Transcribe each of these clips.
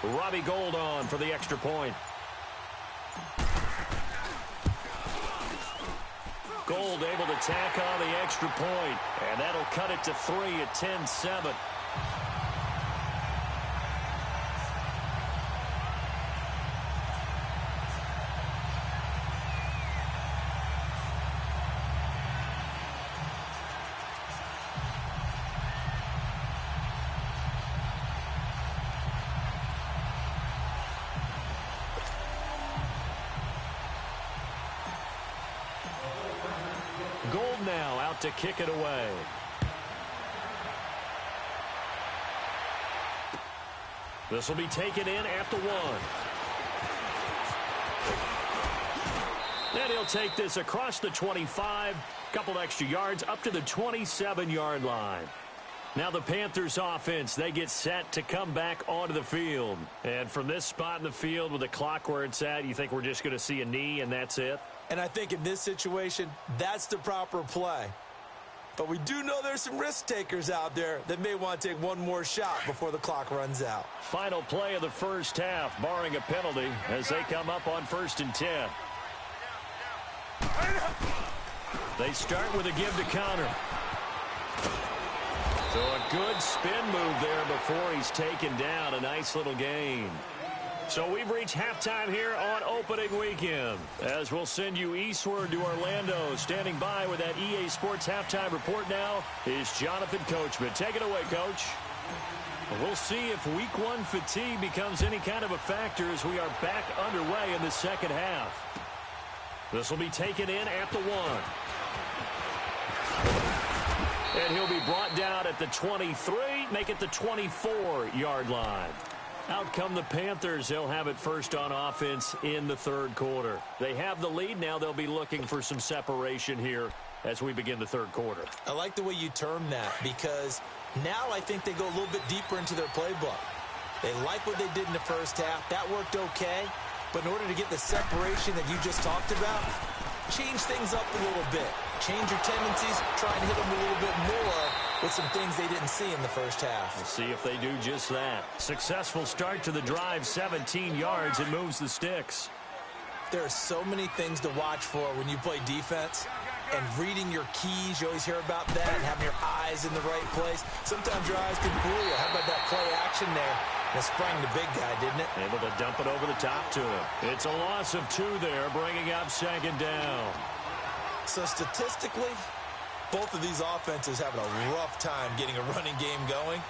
Robbie Gould on for the extra point. Gould able to tack on the extra point, and that'll cut it to 3 at 10-7. Gould now out to kick it away. This will be taken in at the 1. And he'll take this across the 25, couple extra yards up to the 27-yard line. Now the Panthers offense, they get set to come back onto the field. And from this spot in the field with the clock where it's at, you think we're just going to see a knee and that's it? And I think in this situation, that's the proper play. But we do know there's some risk takers out there that may want to take one more shot before the clock runs out. Final play of the first half, barring a penalty, as they come up on 1st and 10. They start with a give to Connor. So a good spin move there before he's taken down. A nice little gain. So we've reached halftime here on opening weekend. As we'll send you eastward to Orlando. Standing by with that EA Sports halftime report now is Jonathan Coachman. Take it away, Coach. We'll see if week 1 fatigue becomes any kind of a factor as we are back underway in the second half. This will be taken in at the 1. And he'll be brought down at the 23, make it the 24-yard line. Out come the Panthers. They'll have it first on offense in the third quarter. They have the lead now. They'll be looking for some separation here as we begin the third quarter. I like the way you term that because now I think they go a little bit deeper into their playbook. They like what they did in the first half. That worked okay. But in order to get the separation that you just talked about, change things up a little bit. Change your tendencies. Try and hit them a little bit more with some things they didn't see in the first half. We'll see if they do just that. Successful start to the drive, 17 yards. It moves the sticks. There are so many things to watch for when you play defense. And reading your keys, you always hear about that, and having your eyes in the right place. Sometimes your eyes can fool you. How about that play action there? And it sprang the big guy, didn't it? Able to dump it over the top to him. It's a loss of 2 there, bringing up 2nd down. So statistically, both of these offenses having a rough time getting a running game going.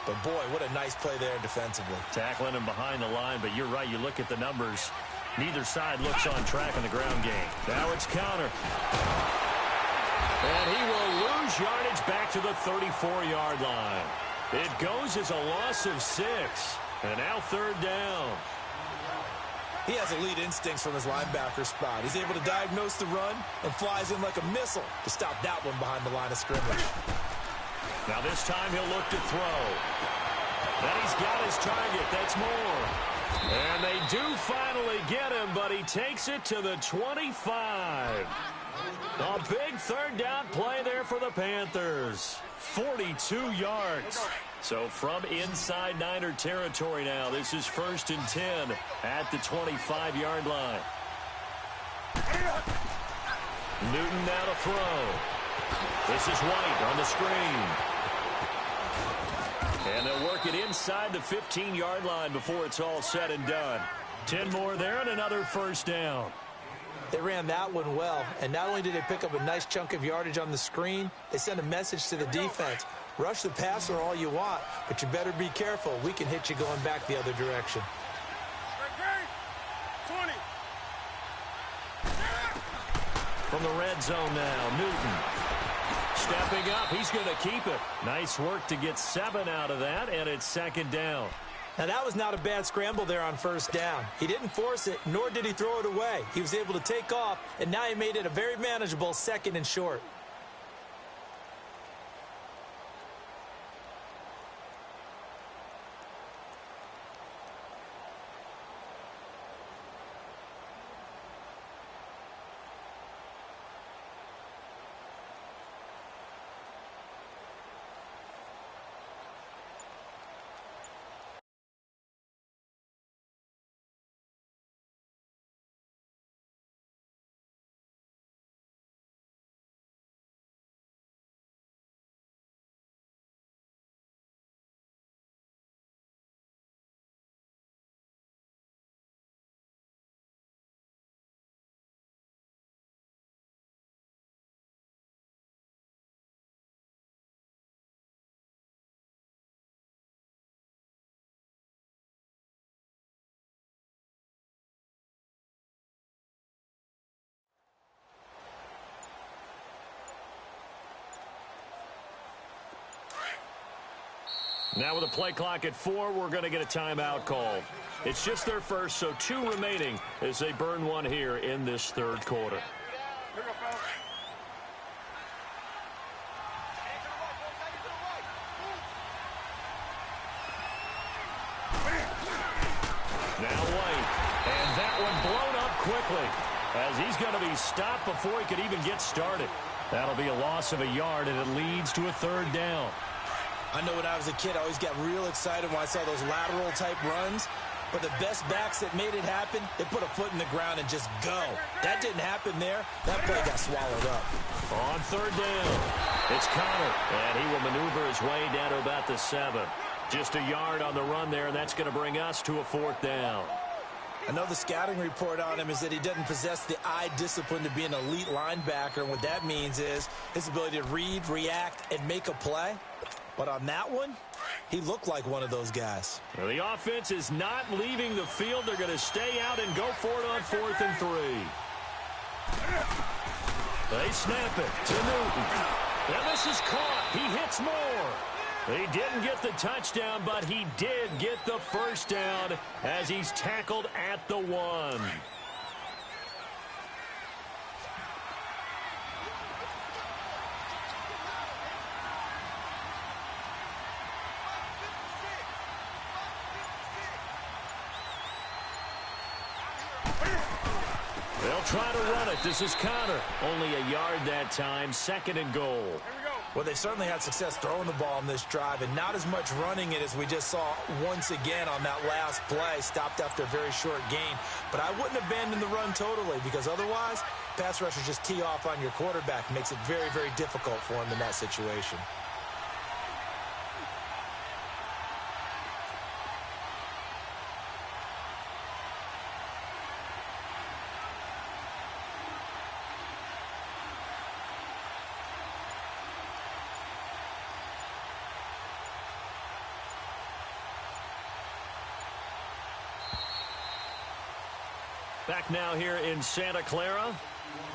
But, boy, what a nice play there defensively. Tackling him behind the line, but you're right. You look at the numbers. Neither side looks on track in the ground game. Now it's counter. And he will lose yardage back to the 34-yard line. It goes as a loss of 6. And now 3rd down. He has elite instincts from his linebacker spot. He's able to diagnose the run and flies in like a missile to stop that one behind the line of scrimmage. Now this time he'll look to throw. And he's got his target. That's more. And they do finally get him, but he takes it to the 25. A big 3rd down play there for the Panthers. 42 yards. So from inside Niner territory now, this is 1st and 10 at the 25-yard line. Newton now to throw. This is White on the screen. And they'll work it inside the 15-yard line before it's all said and done. 10 more there and another 1st down. They ran that one well, and not only did they pick up a nice chunk of yardage on the screen, they sent a message to the defense. Rush the passer all you want, but you better be careful. We can hit you going back the other direction. 20. From the red zone now, Newton. Stepping up, he's going to keep it. Nice work to get 7 out of that, and it's 2nd down. Now, that was not a bad scramble there on 1st down. He didn't force it, nor did he throw it away. He was able to take off, and now he made it a very manageable 2nd and short. Now with a play clock at 4, we're going to get a timeout call. It's just their first, so 2 remaining as they burn one here in this third quarter. Now White, and that one blown up quickly as he's going to be stopped before he could even get started. That'll be a loss of a yard, and it leads to a third down. I know when I was a kid, I always got real excited when I saw those lateral-type runs. But the best backs that made it happen, they put a foot in the ground and just go. That didn't happen there. That play got swallowed up. On third down, it's Connor, and he will maneuver his way down to about the 7. Just a yard on the run there, and that's going to bring us to a 4th down. I know the scouting report on him is that he doesn't possess the eye discipline to be an elite linebacker, and what that means is his ability to read, react, and make a play. But on that one, he looked like one of those guys. Well, the offense is not leaving the field. They're going to stay out and go for it on 4th and 3. They snap it to Newton. And this is caught. He hits more. He didn't get the touchdown, but he did get the first down as he's tackled at the 1. They'll try to run it. This is Connor. Only a yard that time. 2nd and goal. Well, they certainly had success throwing the ball on this drive, and not as much running it as we just saw once again on that last play. Stopped after a very short gain. But I wouldn't abandon the run totally, because otherwise, pass rushers just tee off on your quarterback. Makes it very, very difficult for him in that situation. Back now here in Santa Clara.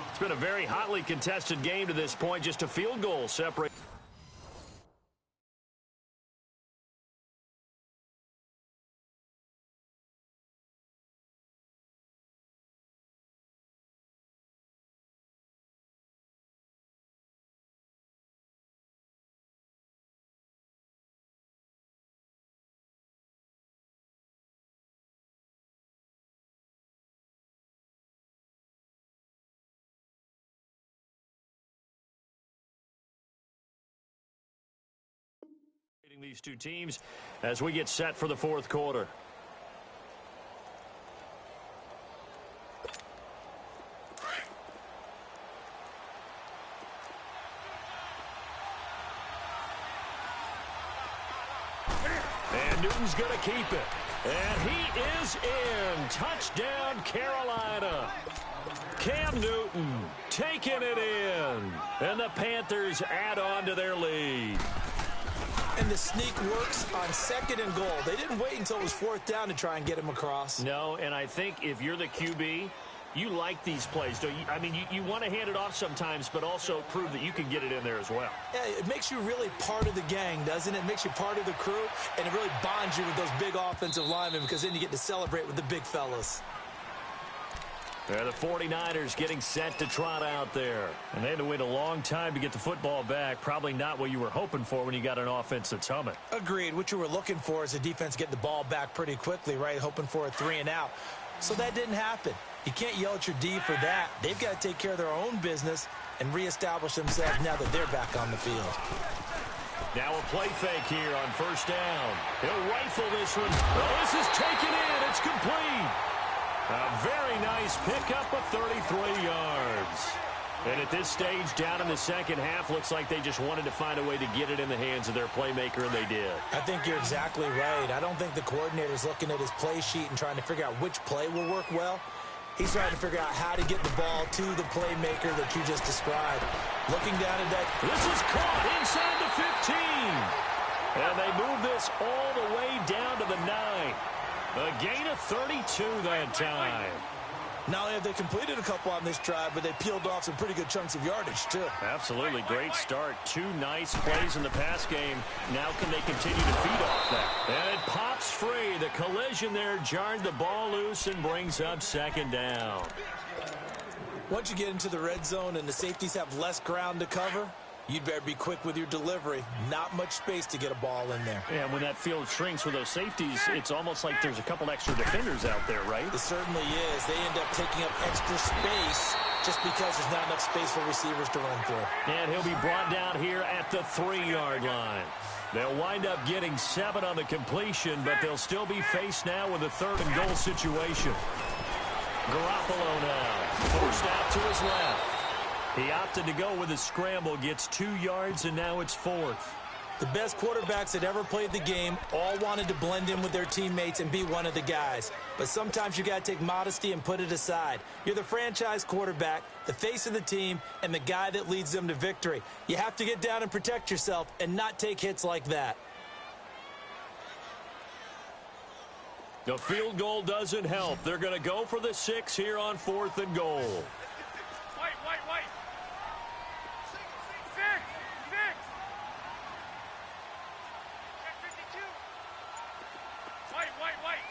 It's been a very hotly contested game to this point. Just a field goal separate. These two teams as we get set for the 4th quarter. And Newton's going to keep it. And he is in. Touchdown, Carolina. Cam Newton taking it in. And the Panthers add on to their lead. And the sneak works on 2nd and goal. They didn't wait until it was 4th down to try and get him across. No, and I think if you're the QB, you like these plays, don't you? I mean, you want to hand it off sometimes, but also prove that you can get it in there as well. Yeah, it makes you really part of the gang, doesn't it? It makes you part of the crew, and it really bonds you with those big offensive linemen because then you get to celebrate with the big fellas. The 49ers getting set to trot out there. And they had to wait a long time to get the football back. Probably not what you were hoping for when you got an offense that's humming. Agreed. What you were looking for is the defense get the ball back pretty quickly, right? Hoping for a 3 and out. So that didn't happen. You can't yell at your D for that. They've got to take care of their own business and reestablish themselves now that they're back on the field. Now a play fake here on 1st down. He'll rifle this one. Oh, this is taken in. It's complete. A very nice pickup of 33 yards. And at this stage, down in the second half, looks like they just wanted to find a way to get it in the hands of their playmaker, and they did. I think you're exactly right. I don't think the coordinator's looking at his play sheet and trying to figure out which play will work well. He's trying to figure out how to get the ball to the playmaker that you just described. Looking down at that. This is caught inside the 15. And they move this all the way down to the 9. A gain of 32 that time. Not only have they completed a couple on this drive, but they peeled off some pretty good chunks of yardage, too. Absolutely. Great start. 2 nice plays in the pass game. Now can they continue to feed off that? And it pops free. The collision there jarred the ball loose and brings up 2nd down. Once you get into the red zone and the safeties have less ground to cover, you'd better be quick with your delivery. Not much space to get a ball in there. Yeah, when that field shrinks with those safeties, it's almost like there's a couple extra defenders out there, right? It certainly is. They end up taking up extra space just because there's not enough space for receivers to run through. And he'll be brought down here at the 3-yard line. They'll wind up getting 7 on the completion, but they'll still be faced now with a 3rd and goal situation. Garoppolo now, forced out to his left. He opted to go with a scramble, gets 2 yards, and now it's 4th. The best quarterbacks that ever played the game all wanted to blend in with their teammates and be one of the guys. But sometimes you got to take modesty and put it aside. You're the franchise quarterback, the face of the team, and the guy that leads them to victory. You have to get down and protect yourself and not take hits like that. The field goal doesn't help. They're going to go for the 6 here on 4th and goal. White. 6. Check 52. White.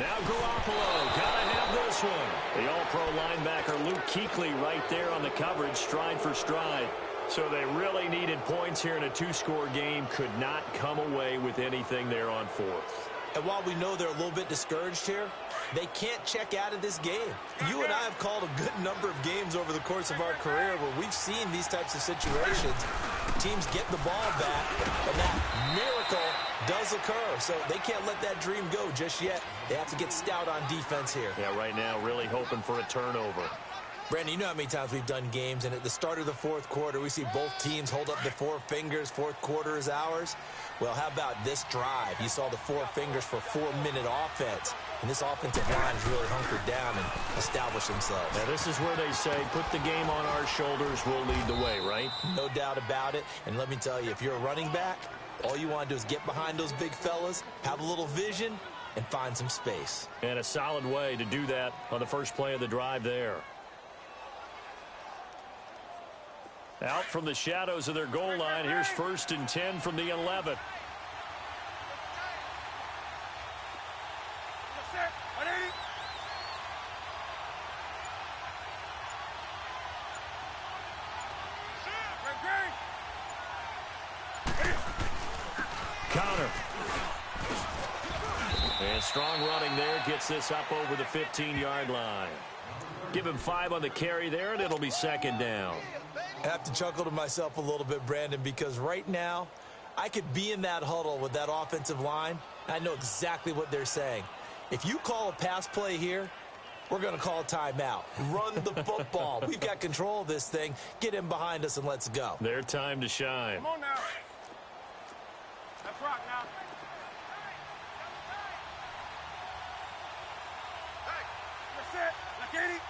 Now Garoppolo, gotta have this one. The all-pro linebacker Luke Kuechly right there on the coverage, stride for stride. So they really needed points here in a 2-score game. Could not come away with anything there on 4th. And while we know they're a little bit discouraged here, they can't check out of this game. You and I have called a good number of games over the course of our career where we've seen these types of situations. Teams get the ball back, and that miracle does occur. So they can't let that dream go just yet. They have to get stout on defense here. Yeah, right now really hoping for a turnover. Brandon, you know how many times we've done games, and at the start of the 4th quarter, we see both teams hold up the 4 fingers, 4th quarter is ours. Well, how about this drive? You saw the 4 fingers for 4-minute offense, and this offensive line has really hunkered down and established themselves. Now, this is where they say, put the game on our shoulders, we'll lead the way, right? No doubt about it, and let me tell you, if you're a running back, all you want to do is get behind those big fellas, have a little vision, and find some space. And a solid way to do that on the first play of the drive there. Out from the shadows of their goal line. Here's 1st and 10 from the 11. Connor. And strong running there. Gets this up over the 15-yard line. Give him 5 on the carry there, and it'll be 2nd down. I have to chuckle to myself a little bit, Brandon, because right now I could be in that huddle with that offensive line. I know exactly what they're saying. If you call a pass play here, we're going to call a timeout. Run the football. We've got control of this thing. Get him behind us and let's go. Their time to shine. Come on now. Let's rock now. Hey, that's it. Now get it.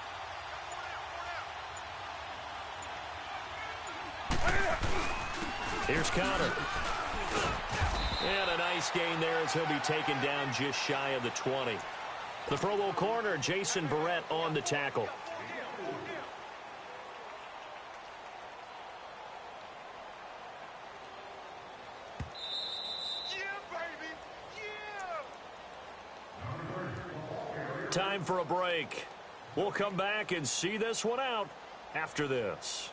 Here's Connor. And a nice gain there as he'll be taken down just shy of the 20. The Pro Bowl corner, Jason Barrett, on the tackle. Yeah, baby. Yeah. Time for a break. We'll come back and see this one out after this.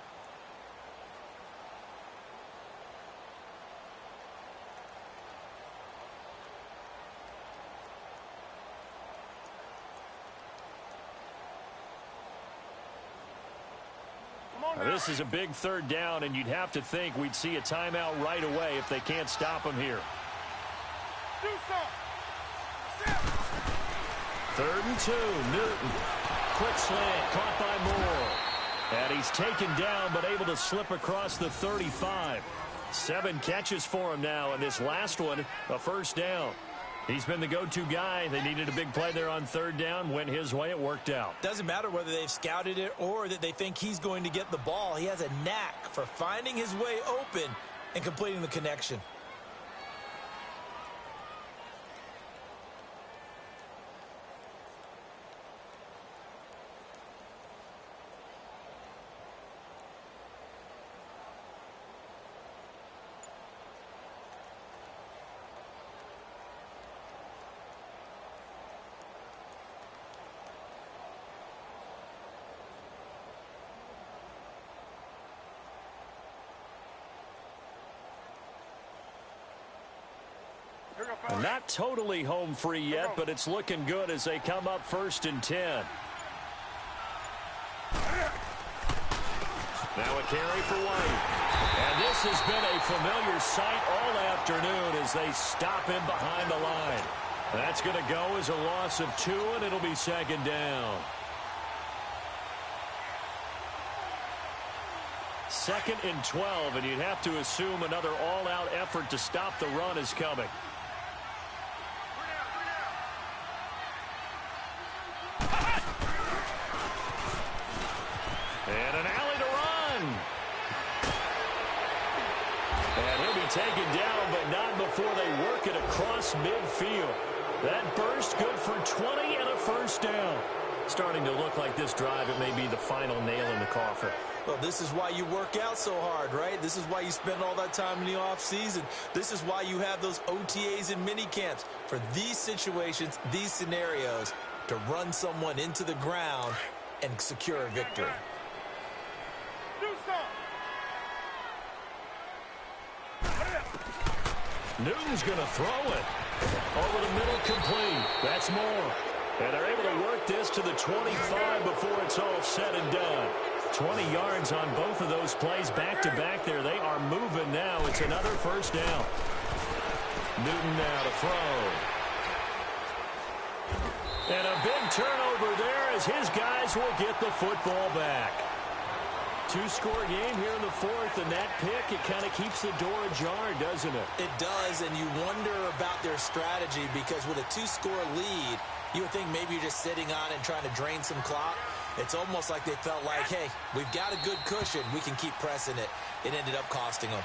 Now, this is a big 3rd down, and you'd have to think we'd see a timeout right away if they can't stop him here. Do something. 3rd and 2. Newton. Quick slant. Caught by Moore. And he's taken down, but able to slip across the 35. 7 catches for him now, and this last one, a 1st down. He's been the go-to guy. They needed a big play there on 3rd down. Went his way. It worked out. Doesn't matter whether they've scouted it or that they think he's going to get the ball. He has a knack for finding his way open and completing the connection. Not totally home free yet, but it's looking good as they come up 1st and 10. Now a carry for White. And this has been a familiar sight all afternoon as they stop him behind the line. That's going to go as a loss of 2, and it'll be 2nd down. 2nd and 12, and you'd have to assume another all-out effort to stop the run is coming. And an alley to run. And he'll be taken down, but not before they work it across midfield. That burst good for 20 and a 1st down. Starting to look like this drive, it may be the final nail in the coffin. Well, this is why you work out so hard, right? This is why you spend all that time in the offseason. This is why you have those OTAs and mini camps. For these situations, these scenarios, to run someone into the ground and secure a victory. Newton's going to throw it. Over the middle, complete. That's more. And they're able to work this to the 25 before it's all said and done. 20 yards on both of those plays back-to-back there. They are moving now. It's another 1st down. Newton now to throw. And a big turnover there as his guys will get the football back. 2-score game here in the 4th, and that pick, it kind of keeps the door ajar, doesn't it? It does, and you wonder about their strategy because with a 2-score lead, you would think maybe you're just sitting on it and trying to drain some clock. It's almost like they felt like, hey, we've got a good cushion. We can keep pressing it. It ended up costing them.